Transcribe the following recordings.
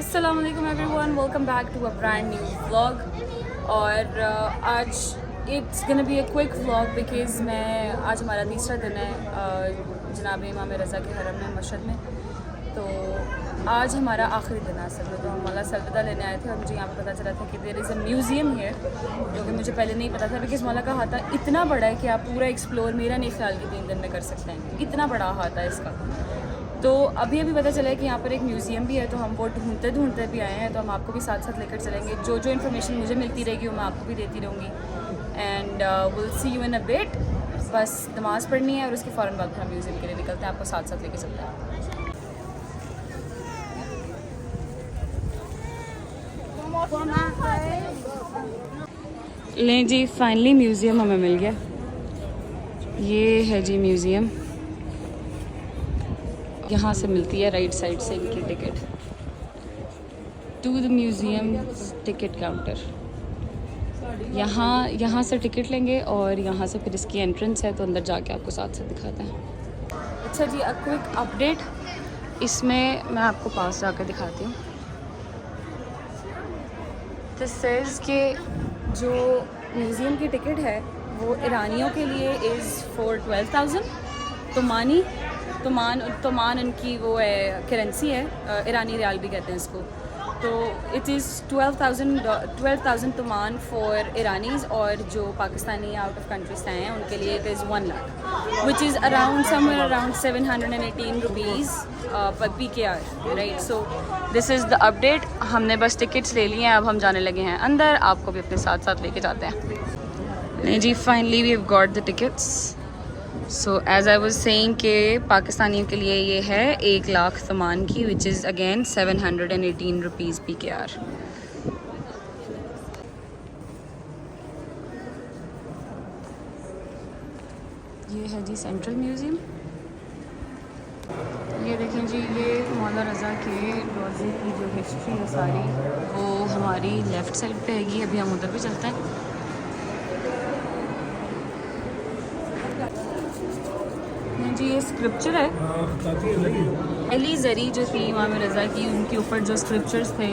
अस्सलाम वालेकुम everyone, welcome back to a brand new vlog. और आज it's gonna be a quick vlog because मैं आज हमारा तीसरा दिन है जनाब इमाम रज़ा के हरम में मस्जिद में। तो आज हमारा आखिरी दिन है असल में। तो हम मौला से अलविदा लेने आए थे और मुझे यहाँ पर पता चला था कि there is a museum here, जो कि मुझे पहले नहीं पता था बिकॉज़ मौला का हाथा इतना बड़ा है कि आप पूरा एक्सप्लोर मेरा नहीं ख्याल कि 3 दिन में कर सकते हैं, इतना बड़ा हाथा है इसका। तो अभी पता चला है कि यहाँ पर एक म्यूज़ियम भी है, तो हम वो ढूंढते ढूंढते भी आए हैं। तो हम आपको भी साथ साथ लेकर चलेंगे, जो जो इन्फॉर्मेशन मुझे मिलती रहेगी वो मैं आपको भी देती रहूँगी। And will see you in a bit. बस नमाज़ पढ़नी है और उसके फ़ौरन बाद हम म्यूज़ियम के लिए निकलते हैं, आपको साथ साथ लेके चलते हैं। लें जी, फाइनली म्यूज़ियम हमें मिल गया। ये है जी म्यूज़ियम, यहाँ से मिलती है राइट साइड से इनकी ticket to the museum ticket counter. यहाँ से टिकट लेंगे और यहाँ से फिर इसकी एंट्रेंस है, तो अंदर जाके आपको साथ साथ दिखाते हैं। अच्छा जी, अ क्विक अपडेट, इसमें मैं आपको पास जाकर दिखाती हूँ। दिस सेज़ कि जो म्यूज़ियम की टिकट है वो ईरानियों के लिए इज़ फॉर 12,000 तोमान उनकी वो है, करेंसी है, ईरानी रियाल भी कहते हैं इसको। तो इट इज़ 12,000 तोमान फॉर ईरानीज़, और जो पाकिस्तानी आउट ऑफ कंट्री से आए हैं उनके लिए it is 1 lakh, which is around somewhere around 718 rupees पर PKR, right. So this is the update. हमने बस टिकट्स ले लिए हैं, अब हम जाने लगे हैं अंदर, आपको भी अपने साथ साथ लेके जाते हैं। नहीं जी, finally we have got the tickets. So as I was saying कि पाकिस्तानियों के लिए ये है 1 लाख तमान की, which is again 718 rupees PKR। ये है जी सेंट्रल म्यूज़ियम। ये देखें जी, ये मौला रज़ा के रोज़े की जो हिस्ट्री है सारी, वो हमारी लेफ़्ट साइड पे हैगी। अभी हम उधर भी चलते हैं। जी, ये स्क्रिप्चर है, अली ज़री जो थी इमाम रज़ा की, उनके ऊपर जो स्क्रिप्चर्स थे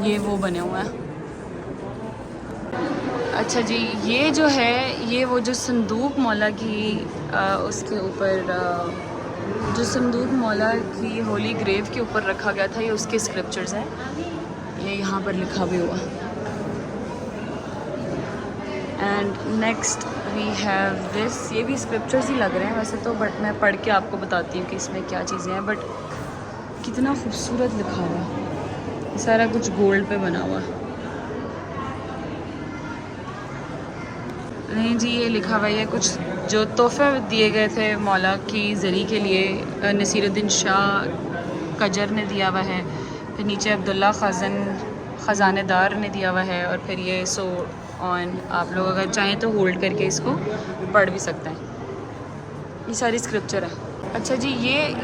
ये वो बने हुए हैं। अच्छा जी, ये जो है, ये वो जो संदूक मौला की उसके ऊपर जो संदूक मौला की होली ग्रेव के ऊपर रखा गया था, ये उसके स्क्रिप्चर्स हैं। ये यहाँ पर लिखा भी हुआ। And next we have this, ये भी स्क्रिप्चर्स ही लग रहे हैं वैसे तो, बट मैं पढ़ के आपको बताती हूँ कि इसमें क्या चीज़ें हैं। बट कितना खूबसूरत लिखा हुआ है, सारा कुछ गोल्ड पे बना हुआ। नहीं जी, ये लिखा हुआ है कुछ जो तोहफे दिए गए थे मौला की ज़री के लिए, नसीरुद्दीन शाह कजर ने दिया हुआ है। फिर नीचे अब्दुल्ला ख़जानेदार ने दिया हुआ है, और फिर ये सो ऑन। आप लोग अगर चाहें तो होल्ड करके इसको पढ़ भी सकते हैं। ये सारी स्क्रिप्चर है। अच्छा जी,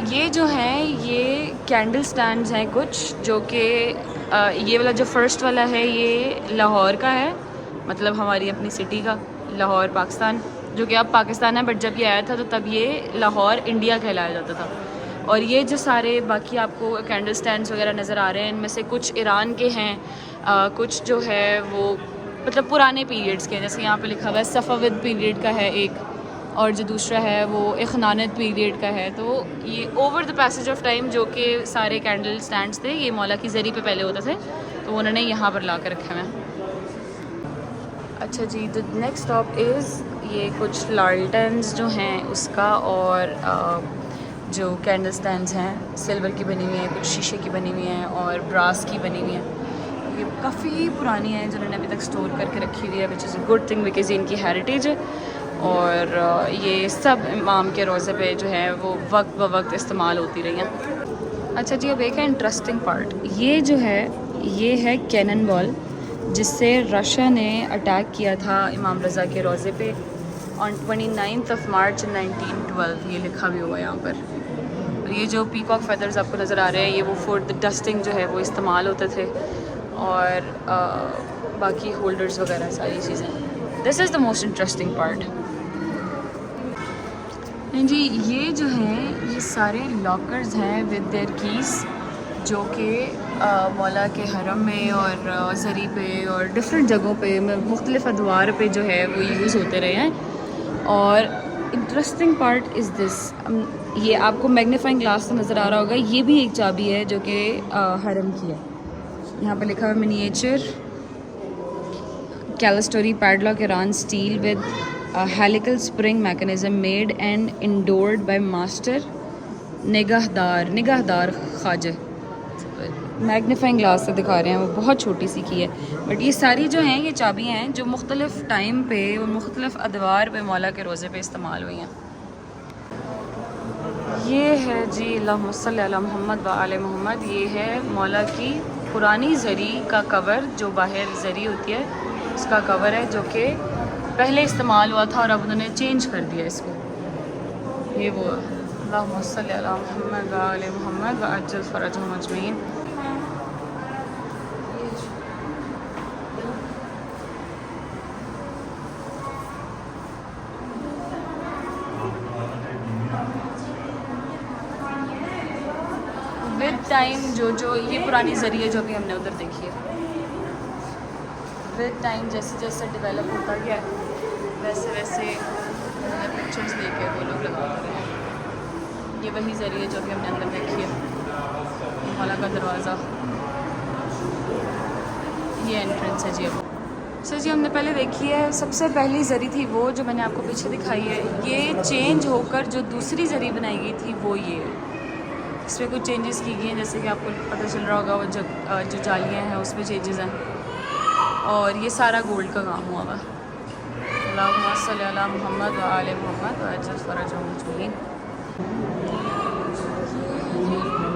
ये जो हैं ये कैंडल स्टैंड्स हैं कुछ, जो कि ये वाला जो फ़र्स्ट वाला है ये लाहौर का है, मतलब हमारी अपनी सिटी का, लाहौर पाकिस्तान, जो कि अब पाकिस्तान है, बट जब ये आया था तो तब ये लाहौर इंडिया कहलाया जाता था। और ये जो सारे बाकी आपको कैंडल स्टैंड्स वगैरह नज़र आ रहे हैं, इनमें से कुछ ईरान के हैं, कुछ जो है वो मतलब पुराने पीरियड्स के, जैसे यहाँ पे लिखा हुआ है सफ़ाविद पीरियड का है एक, और जो दूसरा है वो इख़नानत पीरियड का है। तो ये over the passage of time जो कि सारे कैंडल स्टैंड्स थे ये मौला की ज़री पे पहले होते थे, तो उन्होंने यहाँ पर ला कर रखे हुए हैं। अच्छा जी, द नेक्स्ट स्टॉप इज़ ये कुछ लालटेन्स जो हैं उसका, और जो कैंडल स्टैंड्स हैं सिल्वर की बनी हुई हैं, कुछ शीशे की बनी हुई हैं और ब्रास की बनी हुई हैं। ये काफ़ी पुरानी है, जिन्होंने अभी तक स्टोर करके रखी हुई है, which is a good thing because इनकी हेरिटेज है। और ये सब इमाम के रोज़े पे जो है वो वक्त ब वक्त इस्तेमाल होती रही हैं। अच्छा जी, अब एक है इंटरेस्टिंग पार्ट, ये जो है ये है कैनन बॉल, जिससे रशिया ने अटैक किया था इमाम रज़ा के रोज़े पे ऑन 29 मार्च 1912। ये लिखा भी हुआ है यहाँ पर। ये जो पीकॉक फेदर्स आपको नज़र आ रहे हैं, ये वो फॉर द डस्टिंग जो है वो इस्तेमाल होते थे, और बाकी होल्डर्स वगैरह सारी चीज़ें। This is the most interesting part. जी, ये जो हैं ये सारे लॉकर्स हैं विद देयर कीज़, जो कि मौला के हरम में और ज़री पे और डिफरेंट जगहों पे मुख्तलिफ़ अदवार पे जो है वो यूज़ होते रहे हैं। और इंटरेस्टिंग पार्ट इज़ दिस, ये आपको मैग्नीफाइंग ग्लास से नज़र आ रहा होगा, ये भी एक चाबी है जो कि हरम की है। यहाँ पे लिखा हुआ मिनिएचर कैलिस्टोरी padlock Iran steel with helical spring mechanism made and endorsed by master Nigahdar Khwaja. Magnifying glass से दिखा रहे हैं, वो बहुत छोटी सी की है, बट ये सारी जो हैं ये चाबियाँ हैं जो मुख्तलिफ़ टाइम पे और मुख्तलिफ़ अदवार पे मौला के रोज़े पे इस्तेमाल हुई हैं। ये है जी अल्लाहुम्मा सल्ली अला मुहम्मद व आले मोहम्मद, ये है मौला की पुरानी ज़री का कवर, जो बाहर ज़री होती है उसका कवर है, जो कि पहले इस्तेमाल हुआ था और अब उन्होंने चेंज कर दिया इसको। ये वो अल्लाहुम्मा सल्ली अला मुहम्मद व आले मोहम्मद व अज्जल फरजहुम अजमईन। विद टाइम जो ये पुरानी ज़री है जो भी हमने उधर देखी है, विद टाइम जैसे जैसे डेवलप होता गया वैसे वैसे पिक्चर्स लेके वो लोग लगाते रहे। ये वही ज़री है जो भी हमने अंदर देखी है। मौला का दरवाज़ा, ये एंट्रेंस है जी। अब सर जी हमने पहले देखी है, सबसे पहली ज़री थी वो जो मैंने आपको पीछे दिखाई है। ये चेंज होकर जो दूसरी ज़री बनाई गई थी वो ये है। इसमें कुछ चेंजेस की गई हैं, जैसे कि आपको पता चल रहा होगा वो जो जालियाँ हैं उसमें चेंजेस हैं, और ये सारा गोल्ड का काम हुआ हुआ। अल्लाहुम्मा सल्ली अला मुहम्मद व आले मोहम्मद व अज्जल फरजहुम अजमईन।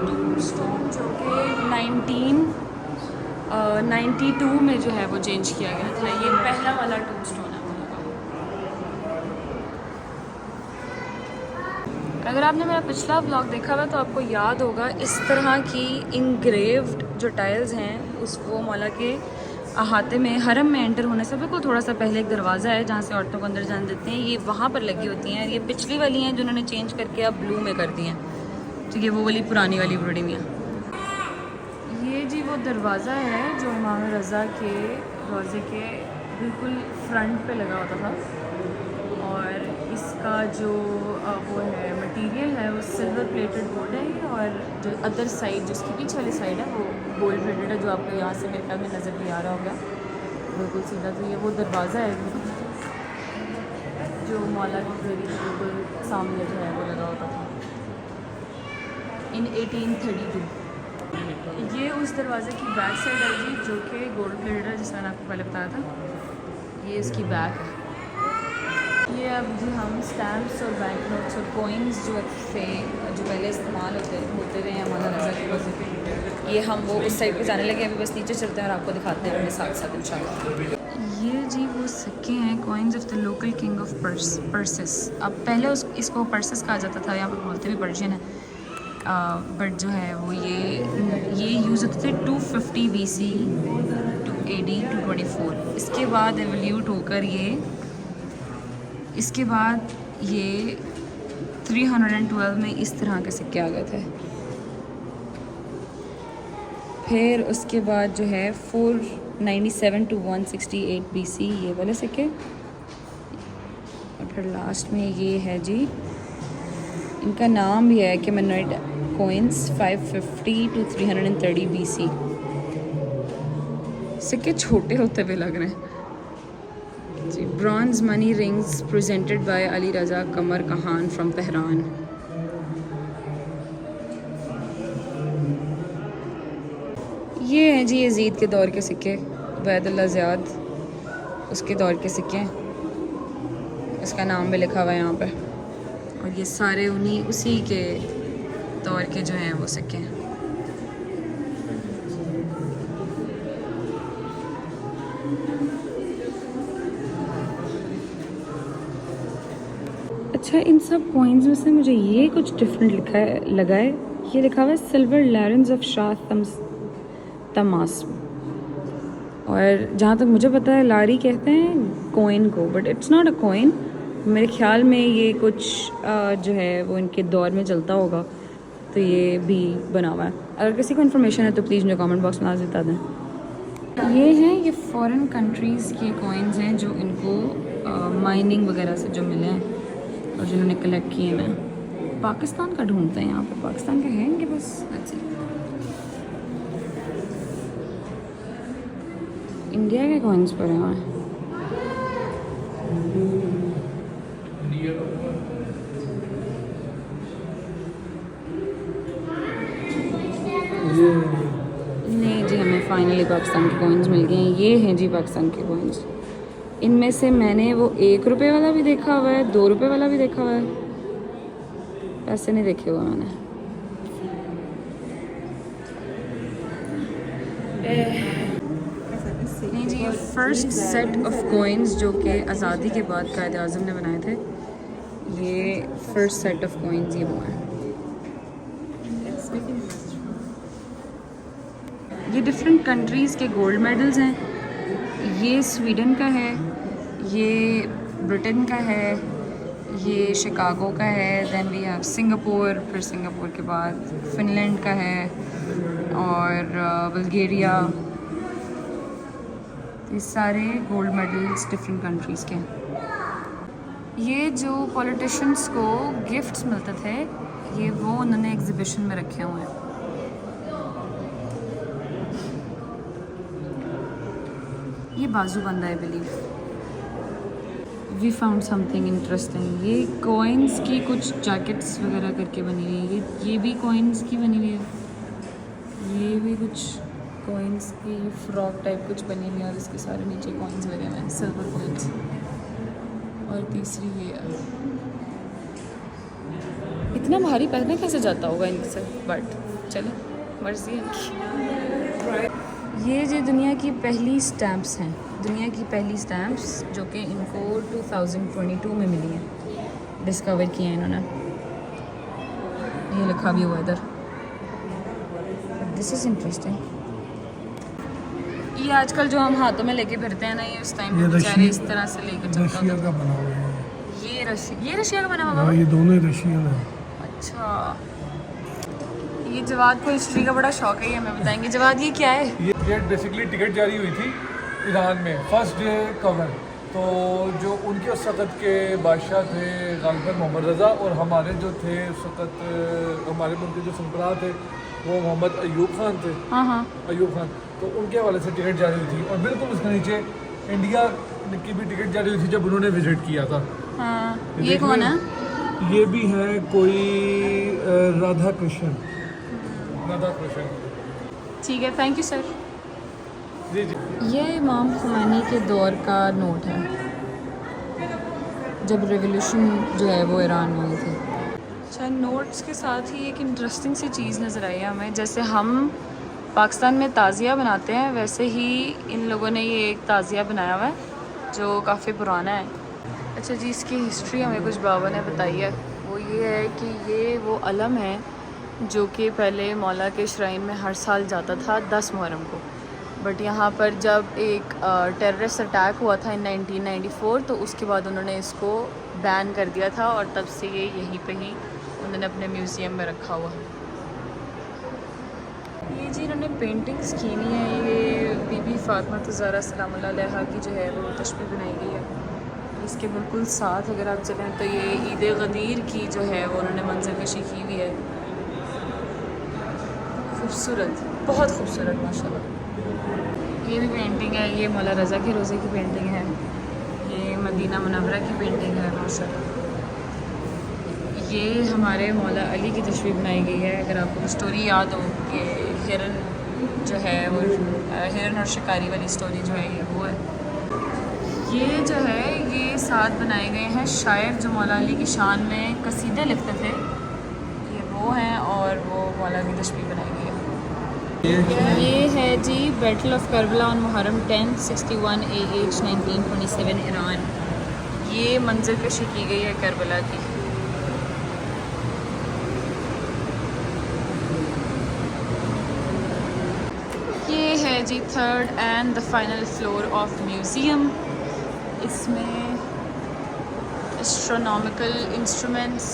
टूम्बस्टोन जो कि 1992 में जो है वो चेंज किया गया था। ये पहला वाला टूम्बस्टोन है। अगर आपने मेरा पिछला व्लॉग देखा हुआ तो आपको याद होगा इस तरह की इंग्रेव्ड जो टाइल्स हैं उस वो मौला के अहाते में, हरम में एंटर होने से बिल्कुल थोड़ा सा पहले एक दरवाज़ा है जहाँ से औरतों को अंदर जाने देते हैं, ये वहाँ पर लगी होती हैं। ये पिछली वाली हैं जो उन्होंने चेंज करके अब ब्लू में कर दी हैं, ठीक है, वो वाली पुरानी वाली बड़ी हुई हैं। ये जी वो दरवाज़ा है जो इमाम रज़ा के रोज़े के बिल्कुल फ्रंट पे लगा होता था, और इसका जो वो है मटेरियल है वो सिल्वर प्लेटेड गोल्ड है, और जो अदर साइड जो इसकी पीछे वाली साइड है वो गोल्ड प्लेटेड है, जो आपको यहाँ से मेरे ख्याल में नज़र भी आ रहा होगा बिल्कुल सीधा। तो ये वो दरवाज़ा है जो मौला की ज़री के बिल्कुल सामने जो है वो लगा होता था इन 1832। ये उस दरवाज़े की बैक साइड है जी जो कि गोल्ड प्लेटेड है, जिस मैंने आपको पहले बताया था। ये इसकी बैक है। ये अब जी हम स्टैम्प्स और बैंक नोट्स और कोइंस जो थे जो पहले इस्तेमाल होते रहे हैं मौला रज़ा के रोज़े पे, ये हम वो उस साइड पे जाने लगे। अभी बस नीचे चलते हैं और आपको दिखाते हैं अपने साथ साथ इंशाल्लाह। ये जी वो सिक्के हैं, coins of the local king of purses. अब पहले इसको पर्सेस कहा जाता था, यहाँ पर बोलते भी पर्शियन है, बट जो है वो ये यूज़ होते थे 250 BC टू AD 224। इसके बाद एवोल्यूट होकर इसके बाद ये 312 में इस तरह के सिक्के आ गए थे। फिर उसके बाद जो है 497 टू 168 BC ये वाले सिक्के, और फिर लास्ट में ये है जी, इनका नाम भी है कि मैनोइड कोइंस 550 टू 330 BC। सिक्के छोटे होते हुए लग रहे हैं जी। Bronze money rings presented by Ali Raza Qamar Kahan from Tehran. ये हैं जी यजीद के दौर के सिक्के, उबैदुल्लाह ज़ियाद उसके दौर के सिक्के, इसका नाम भी लिखा हुआ है यहाँ पे, और ये सारे उसी के दौर के जो हैं वो सिक्के हैं। अच्छा, इन सब कॉइन्स में से मुझे ये कुछ डिफरेंट लगा है। ये लिखा हुआ है सिल्वर लैरेंस ऑफ शाह तमास, और जहाँ तक मुझे पता है लारी कहते हैं कॉइन को, but it's not a coin. मेरे ख्याल में ये कुछ जो है वो इनके दौर में चलता होगा, तो ये भी बना हुआ है। अगर किसी को इन्फॉर्मेशन है तो प्लीज़ मुझे कमेंट बॉक्स में आज बता दें। ये हैं, ये फॉरेन कंट्रीज़ के कॉइन्स हैं जो इनको माइनिंग वगैरह से जो मिले हैं और जिन्होंने कलेक्ट किए हैं। पाकिस्तान का ढूंढते हैं यहाँ पे, पाकिस्तान के हैं इनके बस। इंडिया के कॉइन्स पड़े हुए हैं। नहीं जी, हमें फाइनली पाकिस्तान के कॉइन्स मिल गए हैं। ये हैं जी पाकिस्तान के कॉइन्स। इनमें से मैंने वो 1 रुपये वाला भी देखा हुआ है, 2 रुपये वाला भी देखा हुआ है, पैसे नहीं देखे हुए मैंने। नहीं जी, ये फर्स्ट सेट ऑफ कॉइन्स जो कि आज़ादी के बाद कायद आज़म ने बनाए थे, ये फर्स्ट सेट ऑफ कॉइन्स ये वो हैं। ये डिफरेंट कंट्रीज़ के गोल्ड मेडल्स हैं। ये स्वीडन का है, ये ब्रिटेन का है, ये शिकागो का है, दैन वी हैव सिंगापुर, फिर सिंगापुर के बाद फिनलैंड का है और बल्गेरिया। ये सारे गोल्ड मेडल्स डिफरेंट कंट्रीज़ के हैं। ये जो पॉलिटिशियंस को गिफ्ट्स मिलते थे, ये वो उन्होंने एग्जीबिशन में रखे हुए हैं। ये बाजूबंद है, I believe. We found something interesting. ये कॉइन्स की कुछ जैकेट्स वगैरह करके बनी हुई है। ये भी कॉइन्स की बनी हुई है। ये भी कुछ कॉइन्स की फ्रॉक टाइप कुछ बनी हुई है और इसके सारे नीचे कॉइन्स लगे हुए हैं, सिल्वर कॉइन्स। और तीसरी ये है। इतना भारी पहनना कैसे जाता होगा इनसे, बट चलो मर्जी है। ये जो दुनिया की पहली स्टैम्प्स हैं, दुनिया की पहली स्टैम्प्स जो कि इनको 2022 में मिली हैं, डिस्कवर किए हैं इन्होंने। ये लिखा भी हुआ है इधर। This is interesting. ये आजकल जो हम हाथों में लेके फिरते हैं ना, ये उस टाइम पे बेचारे इस तरह से लेकर चलता रशिया का बना हुआ है। ये रशिया का बना हुआ है। ये दोनों ही रशियन है। अच्छा, ये जवाद को हिस्ट्री का बड़ा शौक है, ये हमें बताएंगे। जवाद, ये क्या है? ये बेसिकली टिकट जारी हुई थी ईरान में, फर्स्ट डे कवर। तो जो उनके उस वक़्त के बादशाह थे गालिबन मोहम्मद रज़ा, और हमारे जो थे उस वक़्त हमारे मुल्क के जो सरबराह थे वो मोहम्मद अयूब खान थे। हाँ हाँ, अयूब खान। तो उनके हवाले से टिकट जारी हुई थी और बिल्कुल उसके नीचे इंडिया की भी टिकट जारी हुई थी जब उन्होंने विजिट किया था। हाँ, ये कौन है? ये भी है कोई राधा कृष्ण। राधा कृष्ण। ठीक है, थैंक यू सर। जी जी। ये इमाम खुमैनी के दौर का नोट है, जब रेवोल्यूशन जो है वो ईरान में हुई थी। अच्छा, नोट्स के साथ ही एक इंटरेस्टिंग सी चीज़ नज़र आई है हमें। जैसे हम पाकिस्तान में ताज़िया बनाते हैं, वैसे ही इन लोगों ने ये एक ताज़िया बनाया हुआ है जो काफ़ी पुराना है। अच्छा जी, इसकी हिस्ट्री हमें कुछ बाबा ने बताई है। वो ये है कि ये वो अलम है जो कि पहले मौला के श्राइन में हर साल जाता था 10 मुहर्रम को। बट यहाँ पर जब एक टेररिस्ट अटैक हुआ था इन 1994, तो उसके बाद उन्होंने इसको बैन कर दिया था और तब से ये यहीं पे ही उन्होंने अपने म्यूज़ियम में रखा हुआ। ये जी इन्होंने पेंटिंग्स की हुई हैं। ये बीबी फातिमा ज़हरा सलामुल्लाह अलैहा की जो है वो तशबीह बनाई गई है। इसके बिल्कुल साथ अगर आप चलें तो ये ईद गदीर की जो है वो उन्होंने मंजर कशी की हुई है। खूबसूरत, बहुत खूबसूरत माशाल्लाह। ये भी पेंटिंग है, ये मौला रज़ा के रोज़े की पेंटिंग है। ये मदीना मुनव्वरा की पेंटिंग है माशाल्लाह। ये हमारे मौला अली की तशबीह बनाई गई है। अगर आपको स्टोरी याद हो कि हिरन जो है वो हिरन और शिकारी वाली स्टोरी जो है ये वो है। ये जो है ये साथ बनाए गए हैं शायर जो मौला अली की शान में कसीदे लिखते थे, ये वो हैं और वो मौला की तशबीह बनाई गई है। ये है जी battle of Karbala on Muharram 10 61 AH 1927 Iran. ये मंजर कशी की गई है करबला की। ये है जी third and the final floor of museum. इसमें एस्ट्रोनॉमिकल इंस्ट्रूमेंट्स,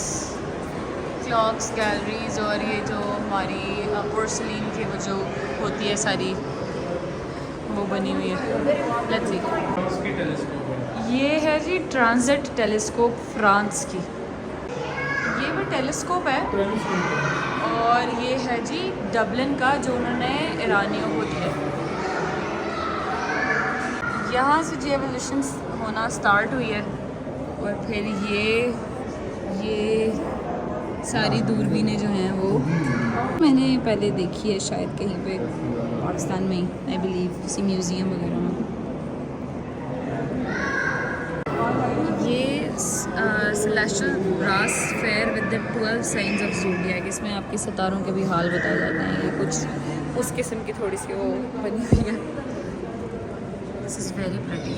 क्लॉक्स, गैलरीज और ये जो हमारी पोर्सलिन की वो जो होती है सारी वो बनी हुई है। Let's see. ये है जी ट्रांजिट टेलीस्कोप फ्रांस की। ये वो टेलीस्कोप है और ये है जी डबलिन का जो उन्होंने ईरानियों को दिया। यहाँ से जी एवोल्यूशन होना स्टार्ट हुई है और फिर ये सारी दूरबीनें जो हैं वो मैंने पहले देखी है शायद कहीं पे पाकिस्तान में ही, आई बिलीव किसी म्यूज़ियम वगैरह में। ये celestial brass fair with the 12 science of zodiac, इसमें आपके सितारों के भी हाल बताए जाते हैं। ये कुछ उस किस्म की थोड़ी सी वो बनी हुई है। This is very pretty.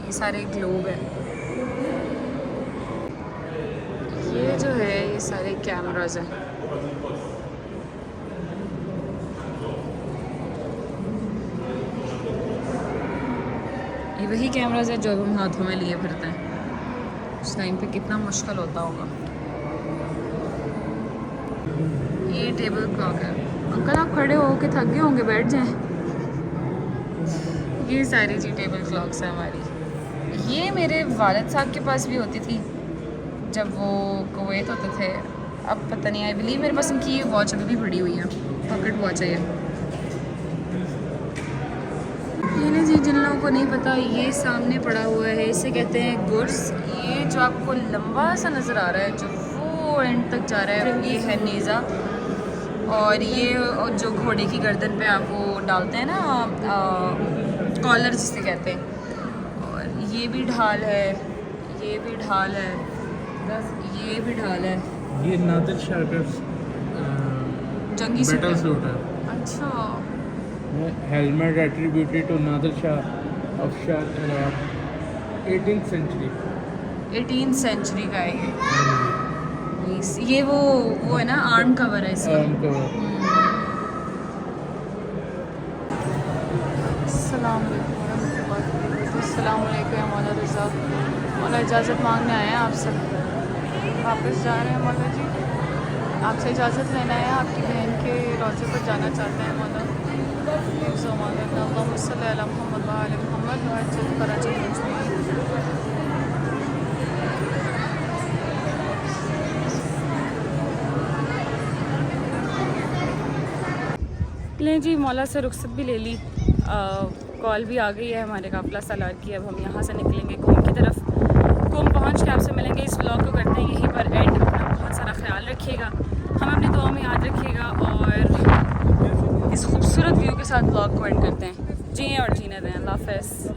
ये सारे ग्लोब है। ये जो है ये सारे कैमराज हैं। ये वही कैमराज है जो अब हम हाथों में लिए फिरते हैं। उस टाइम पे कितना मुश्किल होता होगा। ये टेबल क्लॉक है। अंकल आप खड़े हो के थक गए होंगे, बैठ जाएं। ये सारी जी टेबल क्लॉक्स हैं हमारी। ये मेरे वालिद साहब के पास भी होती थी जब वो कुवैत होते थे। अब पता नहीं, आई बिलीव मेरे पास इनकी ये वॉच अभी भी पड़ी हुई है, पॉकेट वॉच है ये ना जी। जिन लोगों को नहीं पता, ये सामने पड़ा हुआ है, इसे कहते हैं गुर्स। ये जो आपको लंबा सा नज़र आ रहा है जो वो एंड तक जा रहा है, ये है नेज़ा। और ये जो घोड़े की गर्दन पे आप वो डालते हैं ना, कॉलर जिसे कहते हैं। और ये भी ढाल है, ये भी ढाल है, ये भी ढाल है। ये नादिर शाह का जंगी सूट बैटल है। सूट है। अच्छा, helmet attributed to Nadir Shah of Shah Iraq 18th century. 18th century का है ये वो है ना, आर्म कवर है इसका। अस्सलाम वालेकुम मौला रज़ा। मौला इजाज़त मांगने आए हैं आपसे, वापस जा रहे हैं मौला जी। आपसे इजाज़त लेना है, आपकी बहन के रोज़े पर जाना चाहते हैं मौला। अल्लाहुम्मा सल्ली अला मुहम्मद व आले मुहम्मद व अज्जिल फरजल मुजमिन। लें जी, मौला से रुखसत भी ले ली, कॉल भी आ गई है हमारे काफ़िला सालार की। अब हम यहाँ से निकलेंगे कुम की तरफ। कुम पहुँच के आपसे मिलेंगे। इस व्लॉग को करते हैं यहीं पर एंड। अपना बहुत सारा ख्याल रखिएगा, हमें अपनी दुआ में याद रखिएगा और इस खूबसूरत व्यू के साथ व्लॉग को एंड करते हैं। जिए और जीने दें। अल्लाह हाफ़िज़।